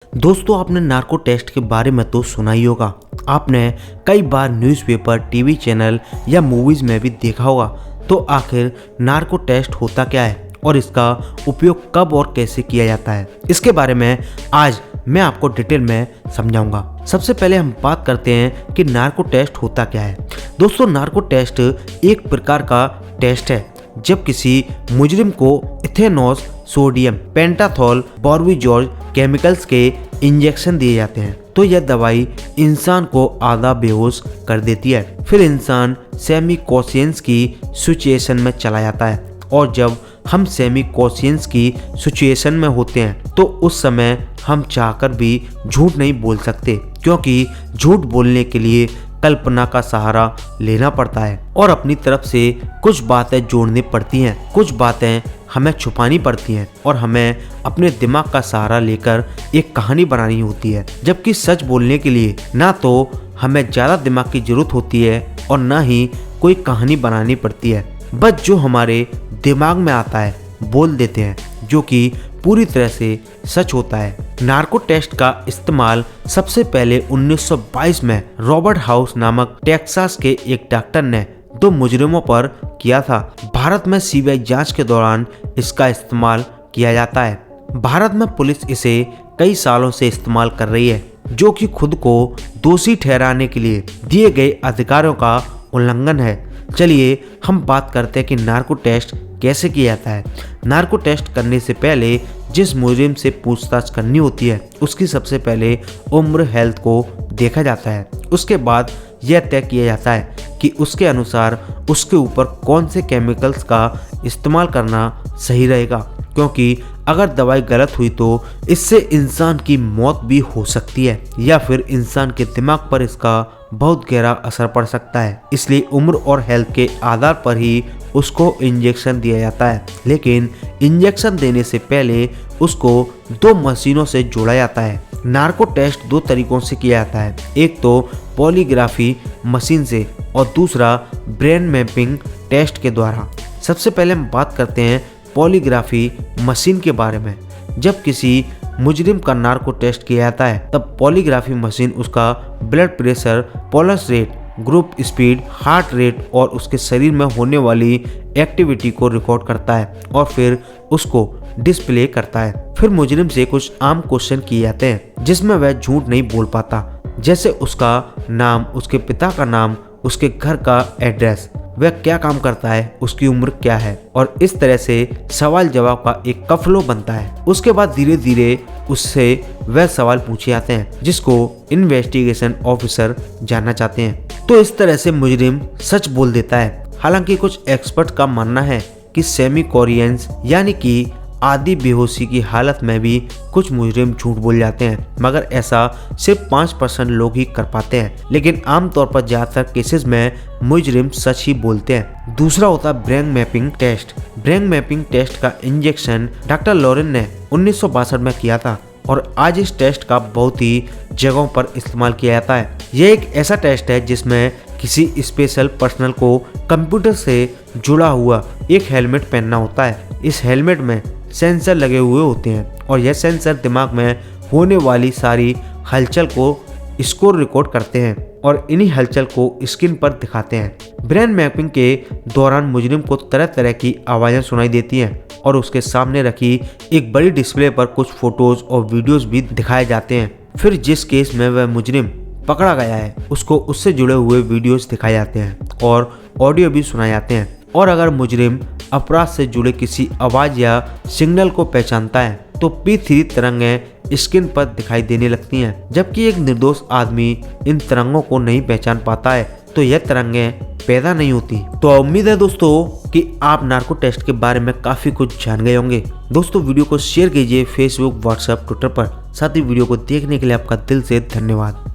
दोस्तों, आपने narco test के बारे में तो सुना ही होगा। आपने कई बार न्यूज़पेपर, टीवी चैनल या मूवीज़ में भी देखा होगा। तो आखिर नार्को टेस्ट होता क्या है और इसका उपयोग कब और कैसे किया जाता है, इसके बारे में आज मैं आपको डिटेल में समझाऊंगा। सबसे पहले हम बात करते हैं कि नार्को टेस्ट होता क्या है। दोस्तों, नार्को टेस्ट एक प्रकार का टेस्ट है जब किसी मुजरिम को इथेनॉल, सोडियम पेंटाथॉल, बॉर्बिजोल केमिकल्स के इंजेक्शन दिए जाते हैं। तो यह दवाई इंसान को आधा बेहोश कर देती है। फिर इंसान सेमी कॉन्शियस की सिचुएशन में चला जाता है और जब हम सेमी कॉन्शियस की सिचुएशन में होते हैं तो उस समय हम चाहकर भी झूठ नहीं बोल सकते, क्योंकि झूठ बोलने के लिए कल्पना का सहारा लेना पड़ता है और अपनी तरफ से कुछ बातें जोड़नी पड़ती हैं, कुछ बातें हमें छुपानी पड़ती हैं और हमें अपने दिमाग का सहारा लेकर एक कहानी बनानी होती है। जबकि सच बोलने के लिए ना तो हमें ज़्यादा दिमाग की जरूरत होती है और ना ही कोई कहानी बनानी पड़ती है। बस जो हमारे दिमाग में आता है बोल देते हैं, जो कि पूरी तरह से सच होता है। नार्को टेस्ट का इस्तेमाल सबसे पहले 1922 में रॉबर्ट हाउस नामक टेक्सास के एक डॉक्टर ने 2 मुजरिमों पर किया था। भारत में सीबीआई जांच के दौरान इसका इस्तेमाल किया जाता है। भारत में पुलिस इसे कई सालों से इस्तेमाल कर रही है, जो कि खुद को दोषी ठहराने के लिए दिए गए अधिकारों का उल्लंघन है। चलिए हम बात करते हैं कि नार्को टेस्ट कैसे किया जाता है। नार्को टेस्ट करने से पहले जिस मुजरिम से पूछताछ करनी होती है उसकी सबसे पहले उम्र, हेल्थ को देखा जाता है। उसके बाद यह तय किया जाता है कि उसके अनुसार उसके ऊपर कौन से केमिकल्स का इस्तेमाल करना सही रहेगा, क्योंकि अगर दवाई गलत हुई तो इससे इंसान की मौत भी हो सकती है या फिर इंसान के दिमाग पर इसका बहुत गहरा असर पड़ सकता है। इसलिए उम्र और हेल्थ के आधार पर ही उसको इंजेक्शन दिया जाता है। लेकिन इंजेक्शन देने से पहले उसको 2 मशीनों से जोड़ा जाता है। नार्को टेस्ट 2 तरीकों से किया जाता है, एक तो पॉलीग्राफी मशीन से और दूसरा ब्रेन मैपिंग टेस्ट के द्वारा। सबसे पहले हम बात करते हैं पॉलीग्राफी मशीन के बारे में। जब किसी मुजरिम का नार्को टेस्ट किया जाता है तब पॉलीग्राफी मशीन उसका blood pressure, pulse rate, group speed, heart rate और उसके शरीर में होने वाली एक्टिविटी को रिकॉर्ड करता है और फिर उसको डिस्प्ले करता है। फिर मुजरिम से कुछ आम क्वेश्चन किए जाते हैं जिसमें वह झूठ नहीं बोल पाता, जैसे उसका नाम, उसके पिता का नाम, उसके घर का एड्रेस, वह क्या काम करता है, उसकी उम्र क्या है, और इस तरह से सवाल जवाब का एक कफ्लो बनता है। उसके बाद धीरे धीरे उससे वह सवाल पूछे जाते हैं जिसको इन्वेस्टिगेशन ऑफिसर जानना चाहते हैं। तो इस तरह से मुजरिम सच बोल देता है। हालांकि कुछ एक्सपर्ट का मानना है कि सेमी कॉन्शियस यानी कि आधी बेहोशी की हालत में भी कुछ मुजरिम झूठ बोल जाते हैं, मगर ऐसा सिर्फ 5% लोग ही कर पाते हैं। लेकिन आमतौर पर ज्यादातर केसेस में मुजरिम सच ही बोलते हैं। दूसरा होता है brain mapping test. Brain mapping test का इंजेक्शन डॉक्टर लॉरेन ने 1962 में किया था और आज इस टेस्ट का बहुत ही जगहों पर इस्तेमाल किया जाता है। यह एक ऐसा टेस्ट है जिसमें किसी स्पेशल पर्सनल को कंप्यूटर से जुड़ा हुआ एक हेलमेट पहनना होता है। इस हेलमेट में सेंसर लगे हुए होते हैं और यह सेंसर दिमाग में होने वाली सारी हलचल को स्कोर रिकॉर्ड करते हैं और इन्हीं हलचल को स्क्रीन पर दिखाते हैं। ब्रेन मैपिंग के दौरान मुजरिम को तरह तरह की आवाज़ें सुनाई देती हैं और उसके सामने रखी एक बड़ी डिस्प्ले पर कुछ फोटोज और वीडियोस भी दिखाए जाते हैं। फिर जिस केस में वह मुजरिम पकड़ा गया है उसको उससे जुड़े हुए वीडियोस दिखाए जाते हैं और ऑडियो भी सुनाए जाते हैं। और अगर मुजरिम अपराध से जुड़े किसी आवाज़ या सिग्नल को पहचानता है तो P3 तरंगें स्क्रीन पर दिखाई देने लगती हैं। जबकि एक निर्दोष आदमी इन तरंगों को नहीं पहचान पाता है तो यह तरंगें पैदा नहीं होती। तो उम्मीद है दोस्तों कि आप नार्को टेस्ट के बारे में काफ़ी कुछ जान गए होंगे। दोस्तों, वीडियो को शेयर कीजिए फेसबुक, व्हाट्सएप, ट्विटर पर। साथ ही वीडियो को देखने के लिए आपका दिल से धन्यवाद।